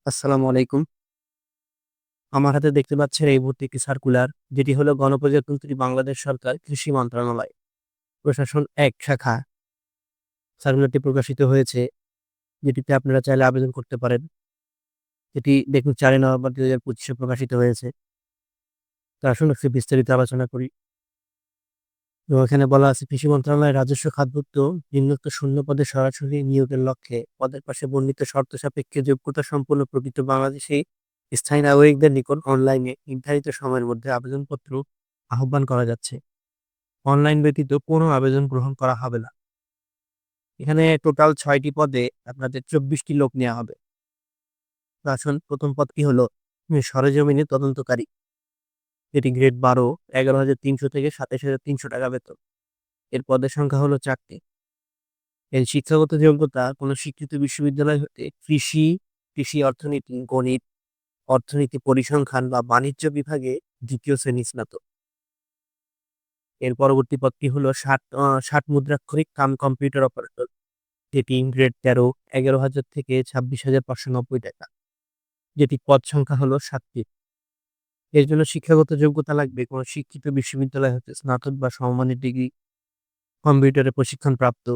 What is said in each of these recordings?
আসসালামু আলাইকুম। আমার হাতে দেখতে পাচ্ছেন এই মুহূর্তে একটি সার্কুলার, যেটি হলো গণপ্রজাতন্ত্রী বাংলাদেশ সরকার কৃষি মন্ত্রণালয় প্রশাসন ১ শাখা। সার্কুলারটি প্রকাশিত হয়েছে, যেটিতে আপনারা চাইলে আবেদন করতে পারেন। এটি দেখুন ৪ নভেম্বর ২০২৫ এ প্রকাশিত হয়েছে। তো আসুন একটু বিস্তারিত আলোচনা করি। এবং এখানে বলা আছে, কৃষি মন্ত্রণালয়ের রাজস্ব খাতভুক্ত নিম্নোক্ত শূন্য পদে সরাসরি নিয়োগের লক্ষ্যে পদের পাশে বর্ণিত শর্ত সাপেক্ষে যোগ্যতা সম্পন্ন প্রকৃত বাংলাদেশী স্থায়ী নাগরিকদের নিকট অনলাইনে নির্ধারিত সময়ের মধ্যে আবেদনপত্র আহ্বান করা যাচ্ছে। অনলাইন ব্যতীত কোনো আবেদন গ্রহণ করা হবে না। এখানে টোটাল ৬টি পদে আপনাদের ২৪টি লোক নেওয়া হবে। তো আসুন, প্রথম পদটি হলো সরেজমিনে তদন্তকারী। এটি গ্রেড ১২, ১১,৩০০ থেকে ২৭,৩০০ টাকা বেতন। এর পদের সংখ্যা হলো ৪টি। এর শিক্ষাগত যোগ্যতা কোনো স্বীকৃত বিশ্ববিদ্যালয় হতে কৃষি, কৃষি অর্থনীতি, গণিত, অর্থনীতি, পরিসংখ্যান বা বাণিজ্য বিভাগে ২য় শ্রেণী স্নাতক। এর পরবর্তী পদটি হলো ৬০ মুদ্রাক্ষরিক কাম কম্পিউটার অপারেটর, যেটি গ্রেড ১৩, ১১,০০০ থেকে ২৬,৫৯০ টাকা। যেটি পদ সংখ্যা হলো ৭টি। এর জন্য শিক্ষাগত যোগ্যতা লাগবে কোনো শিক্ষিত বিশ্ববিদ্যালয় হতে স্নাতক বা সমমানের ডিগ্রি, কম্পিউটারে প্রশিক্ষণপ্রাপ্ত,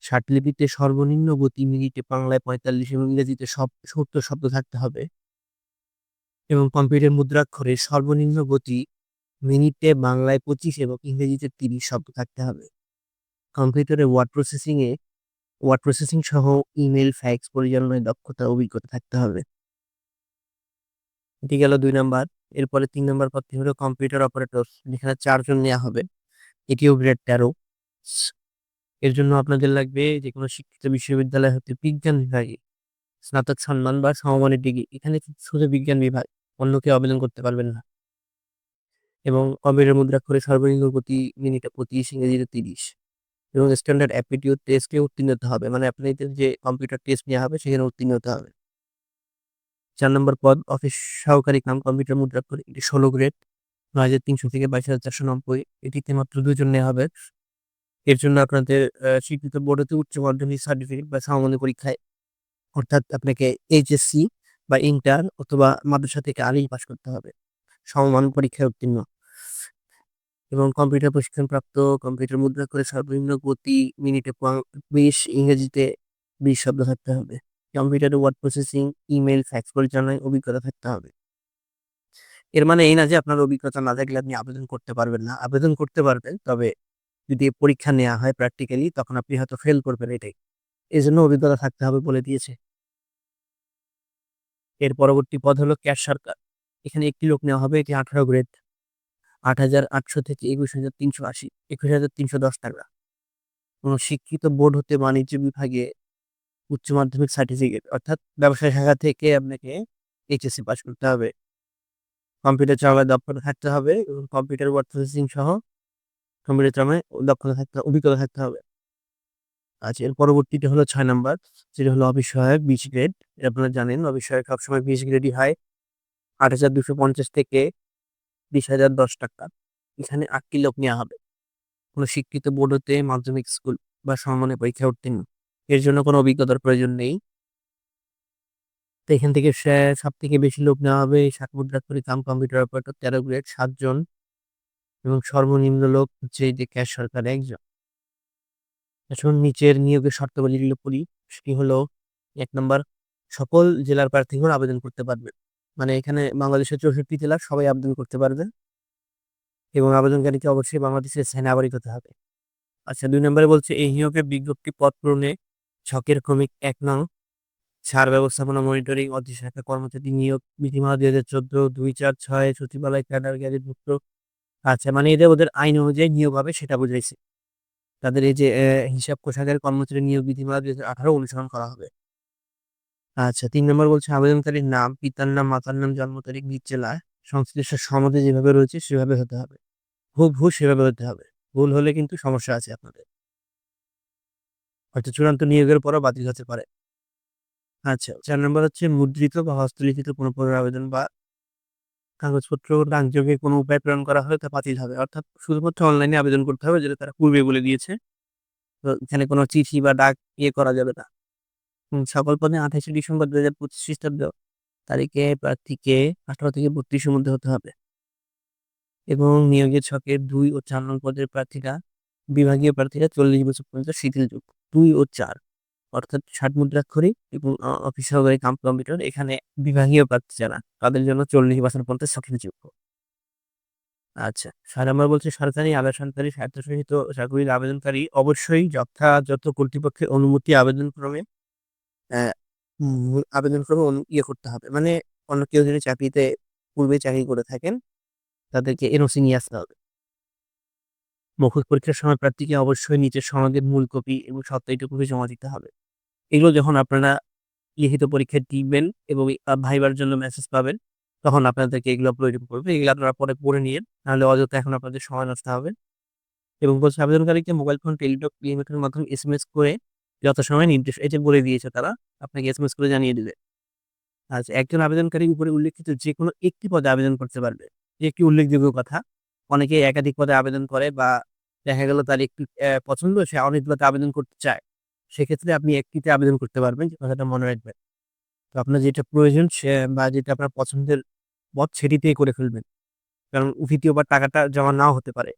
ষাটলিপিতে সর্বনিম্ন গতি মিনিটে বাংলায় ৪৫ এবং ইংরেজিতে ৭০ শব্দ থাকতে হবে, এবং কম্পিউটার মুদ্রাক্ষরে সর্বনিম্ন গতি মিনিটে বাংলায় ২৫ এবং ইংরেজিতে ৩০ শব্দ থাকতে হবে। কম্পিউটারে ওয়ার্ড প্রসেসিং সহ ইমেল, ফ্যাক্স পরিচালনায় দক্ষতা অভিজ্ঞতা থাকতে হবে। এটি গেল ২ নাম্বার। এরপরে ৩ নাম্বার পদটি হলো কম্পিউটার অপারেটর, যেখানে ৪ জন নেওয়া হবে। এটিও গ্রেড ১৩। এর জন্য আপনাদের লাগবে যেকোনো শিক্ষিত বিশ্ববিদ্যালয় হতে বিজ্ঞান বিভাগে স্নাতক সম্মান বা সমমানের ডিগ্রি। এখানে শুধু বিজ্ঞান বিভাগ, অন্য কেউ আবেদন করতে পারবেন না। এবং কম্পিউটার মুদ্রাক্ষরে সর্বনিম্ন গতি মিনিটে ২৫, ইংরেজিতে ৩০, এবং স্ট্যান্ডার্ড অ্যাপটিটিউড টেস্টে উত্তীর্ণ হতে হবে। মানে আপনাদের যে কম্পিউটার টেস্ট নেওয়া হবে সেখানে উত্তীর্ণ হতে হবে। ৪ নম্বর পদ অফিস সহকারী কাম কম্পিউটার মুদ্রাক্ষর, এটি ১৬ গ্রেড, ৯,৩০০ থেকে ২২,৪৯০। এটিতে মাত্র ২ জন নেওয়া হবে। এর জন্য আপনাদের স্বীকৃত বোর্ড হতে উচ্চ মাধ্যমিক সার্টিফিকেট বা সমমানের পরীক্ষায়, অর্থাৎ আপনাকে এইচএসসি বা ইন্টার অথবা মাদ্রাসা থেকে আলিম পাস করতে হবে, সমমান পরীক্ষায় উত্তীর্ণ। এবং কম্পিউটার প্রশিক্ষণপ্রাপ্ত, কম্পিউটার মুদ্রাক্ষরে সর্বনিম্ন গতি মিনিটে ২০, ইংরেজিতে ২০ শব্দ থাকতে হবে। কম্পিউটারে ওয়ার্ড প্রসেসিং, ইমেল, ফ্যাক্স পরিচালনায় অভিজ্ঞতা থাকতে হবে। এর মানে এই না যে আপনার অভিজ্ঞতা না থাকলে আপনি আবেদন করতে পারবেন না। আবেদন করতে পারবেন, তবে যদি পরীক্ষা নেওয়া হয় প্র্যাকটিক্যালি, তখন আপনি হয়তো ফেল করবেন, এটাই। এজন্য অভিজ্ঞতা থাকতে হবে বলে দিয়েছে। এর পরবর্তী পদ হলো ক্যাশ সরকার। এখানে একটি লোক নেওয়া হবে। এটি ১৮ গ্রেড, ৮,৮০০ থেকে ২১,৩৮০, ২১,৩১০ টাকা। কোন শিক্ষিত বোর্ড হতে বাণিজ্য বিভাগে উচ্চ মাধ্যমিক সার্টিফিকেট, অর্থাৎ ব্যবসায় শাখা থেকে আপনাকে এইচএসসি পাস করতে হবে। কম্পিউটার চালানোর দক্ষতা থাকতে হবে এবং কম্পিউটার ওয়ার্ড প্রসেসিং সহ কম্পিউটার চালানোয় অভিজ্ঞতা থাকতে হবে। আচ্ছা, এর পরবর্তীটা হলো ৬ নাম্বার, যেটা হলো অফিস সহায়ক ২০ গ্রেড। আপনারা জানেন অফিস সহায়ক সবসময় ২০ গ্রেডই হয়। ৮,২৫০ থেকে ২০,০১০ টাকা। এখানে ৮টি লোক নেওয়া হবে। কোন স্বীকৃত বোর্ড হতে মাধ্যমিক স্কুল বা সমমানের পরীক্ষায় উত্তীর্ণ। এর জন্য কোনো অভিজ্ঞতার প্রয়োজন নেই। তো এখান থেকে সবথেকে বেশি লোক নেওয়া হবে ৬০ মুদ্রাক্ষরিক কাম কম্পিউটার অপারেটর, ১৩ গ্রেড, ৭ জন, এবং সর্বনিম্ন লোক হচ্ছে এই যে ক্যাশ সরকার ১ জন। এখন নিচের নিয়োগের শর্তাবলীগুলো পড়ি। সেটি হলো ১ নাম্বার, সকল জেলার প্রার্থীগণ আবেদন করতে পারবে। মানে এখানে বাংলাদেশের ৬৪ জেলার সবাই আবেদন করতে পারবে, এবং আবেদনকারীকে অবশ্যই বাংলাদেশের স্থায়ী নাগরিক হতে হবে। আচ্ছা, ২ নম্বরে বলছে, এই নিয়োগের বিজ্ঞপ্তি পদ পূরণে ছকের ক্রমিক ১ নং সার ব্যবস্থাপনা মনিটরিং অধিশাখা কর্মচারী নিয়োগ বিধিমালা ২০১৪, ২৪/৬ সচিবালয় ক্যাডার গ্যাজেটভুক্ত। আচ্ছা, মানে এদের ওদের আইন অনুযায়ী নিয়োগ হবে সেটা বুঝাইছে। তাদের এই যে হিসাব কোষাগারের কর্মচারী নিয়োগ বিধিমালা ২০১৮ অনুসরণ করা হবে। আচ্ছা, ৩ নম্বর বলছে, আবেদনকারীর নাম, পিতার নাম, মাতার নাম, জন্ম তারিখ, নিজ জেলায় সংশ্লিষ্ট সনদে যেভাবে রয়েছে সেভাবে হতে হবে। হুবহু সেভাবে হতে হবে। ভুল হলে কিন্তু সমস্যা আছে আপনাদের। হয়তো চূড়ান্ত নিয়োগের পরও বাতিল হতে পারে। আচ্ছা, ৪ নম্বর হচ্ছে, মুদ্রিত বা হস্তলিখিত কোনো পুনরাবেদন বা কাগজপত্র ডাকযোগে কোনো উপায়ে প্রেরণ করা হলে তা বাতিল হবে। অর্থাৎ শুধুমাত্র অনলাইনে আবেদন করতে হবে, যেটা তারা পূর্বে বলে দিয়েছে। তো এখানে কোনো চিঠি বা ডাক করা যাবে না। সকল পদে ২৮শে ডিসেম্বর ২০২৫ খ্রিস্টাব্দ তারিখে প্রার্থীকে 18 থেকে 32 এর মধ্যে হতে হবে এবং নিয়োগের ছকের 2 ও 4 নং পদের প্রার্থীরা বিভাগীয় প্রার্থীরা 40 বছর পর্যন্ত শিথিলযোগ্য। 2 ও 4 অর্থাৎ 60 মুদ্রাক্ষরিক এবং অফিস সহকারী কাম কম্পিউটার এখানে বিভাগীয় প্রার্থী যারা তাদের জন্য 40 বছর পর্যন্ত শিথিলযোগ্য। আচ্ছা, 4 নাম্বার বলছে সরকারি আধা সরকারি স্বায়ত্তশাসিত চাকুরির আবেদনকারী অবশ্যই যথাযথ কর্তৃপক্ষের অনুমতি আবেদনক্রমে ইয়ে করতে হবে। মানে অন্য কেউ যদি চাকরিতে পূর্বে চাকরি করে থাকেন তাদেরকে এনওসি নিয়ে আসতে হবে। মৌখিক পরীক্ষার সময় প্রার্থীকে অবশ্যই নিচের সনদের মূল কপি এবং সত্যায়িত কপি জমা দিতে হবে। এগুলো যখন আপনারা লিখিত পরীক্ষায় দিবেন এবং ভাইবার জন্য মেসেজ পাবেন, তখন আপনাদেরকে এগুলো প্রয়োজন পড়বে। এগুলো আপনারা পরে পড়ে নিয়েন, নাহলে অযথা এখন আপনাদের সময় নষ্ট হবে। এবং বলছে আবেদনকারীকে মোবাইল ফোন, টেলিটক, পিএমএস-এর মাধ্যমে এসএমএস করে যথাসময়ে নির্দেশ এই যে বলে দিয়েছে তারা, আপনাকে এসএমএস করে জানিয়ে দিবে। আচ্ছা, একজন আবেদনকারী উপরে উল্লেখিত যেকোনো একটি পদে আবেদন করতে পারবে। যে একটি উল্লেখযোগ্য কথা। অনেকেই একাধিক পদে আবেদন করে বা দেখা গেল তার একটু পছন্দ, সে অনেকগুলোতে আবেদন করতে চায়। সেক্ষেত্রে আপনি একটিতে আবেদন করতে পারবেন, যে কথাটা মনে রাখবেন। তো আপনার যেটা প্রয়োজন বা যেটা আপনার পছন্দের পদ সেটিতেই করে ফেলবেন। কারণ দ্বিতীয়বার টাকাটা জমা নাও হতে পারে।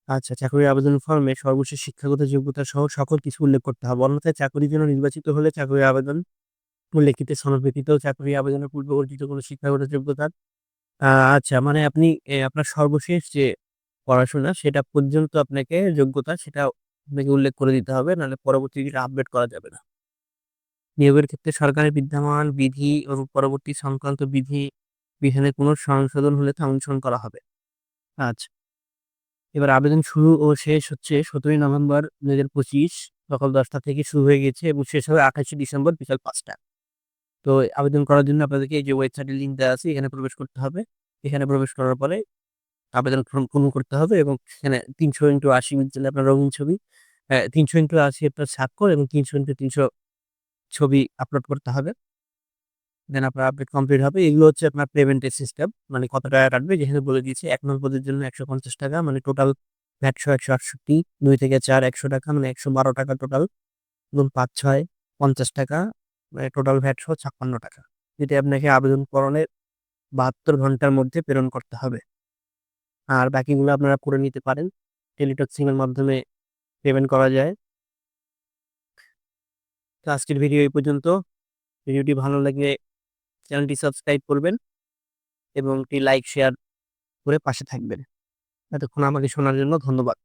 আচ্ছা, চাকরির আবেদন ফর্মে সর্বশেষ শিক্ষাগত যোগ্যতা সহ সকল কিছু উল্লেখ করতে হবে। অন্যথায় চাকরির জন্য নির্বাচিত হলে চাকরির আবেদন উল্লেখিত সনদ ব্যতীত চাকরি আবেদনের পূর্বে অর্জিত কোনো শিক্ষাগত যোগ্যতার আ আচ্ছা, মানে আপনি আপনার সর্বশেষ যে পড়াশোনা সেটা পর্যন্ত আপনাকে যোগ্যতা সেটা আপনাকে উল্লেখ করে দিতে হবে। নাহলে পরবর্তীতে আপডেট করা যাবে না। নিয়োগের ক্ষেত্রে সরকারের বিদ্যমান বিধি এবং পরবর্তী সংক্রান্ত বিধানের কোনো সংশোধন হলে তা অনুসরণ করা হবে। আচ্ছা। এবার আবেদন শুরু ও শেষ হচ্ছে 17 নভেম্বর 2025 সকাল 10টা থেকে শুরু হয়ে গেছে এবং শেষ হবে 28 ডিসেম্বর বিকাল 5টা। তো আবেদন করার জন্য আপনাদেরকে এই যে ওয়েবসাইটের লিঙ্ক দেওয়া আছে এখানে প্রবেশ করতে হবে। এখানে প্রবেশ করার পরে আবেদন ফর্ম পূরণ করতে হবে এবং সেখানে 300x80 পিক্সেলের আপনার রঙিন ছবি, 300x80 আপনার স্বাক্ষর এবং 300x300 ছবি আপলোড করতে হবে। দেন আপনার আপডেট কমপ্লিট হবে। এগুলো হচ্ছে আপনার পেমেন্টের সিস্টেম। মানে কত টাকা কাটবে যেখানে বলে দিয়েছি ১ নং পদের জন্য ৳১৫০ মানে টোটাল ভ্যাট সহ ১৬৮, ২ থেকে ৪ ৳১০০ মানে ৳১১২ টোটাল এবং ৫-৬ ৳৫০ মানে টোটাল ভ্যাট সহ ৳৫৬। যেটি আপনাকে আবেদন পূরণের ৭২ ঘন্টার মধ্যে প্রেরণ করতে হবে। আর বাকিগুলো আপনারা করে নিতে পারেন। টেলিটক সিমের মাধ্যমে পেমেন্ট করা যায়। তো আজকের ভিডিও এই পর্যন্ত। ভিডিওটি ভালো লাগলে চ্যানেলটি সাবস্ক্রাইব করবেন এবং একটি লাইক, শেয়ার করে পাশে থাকবেন। এতক্ষণ আমাকে শোনার জন্য ধন্যবাদ।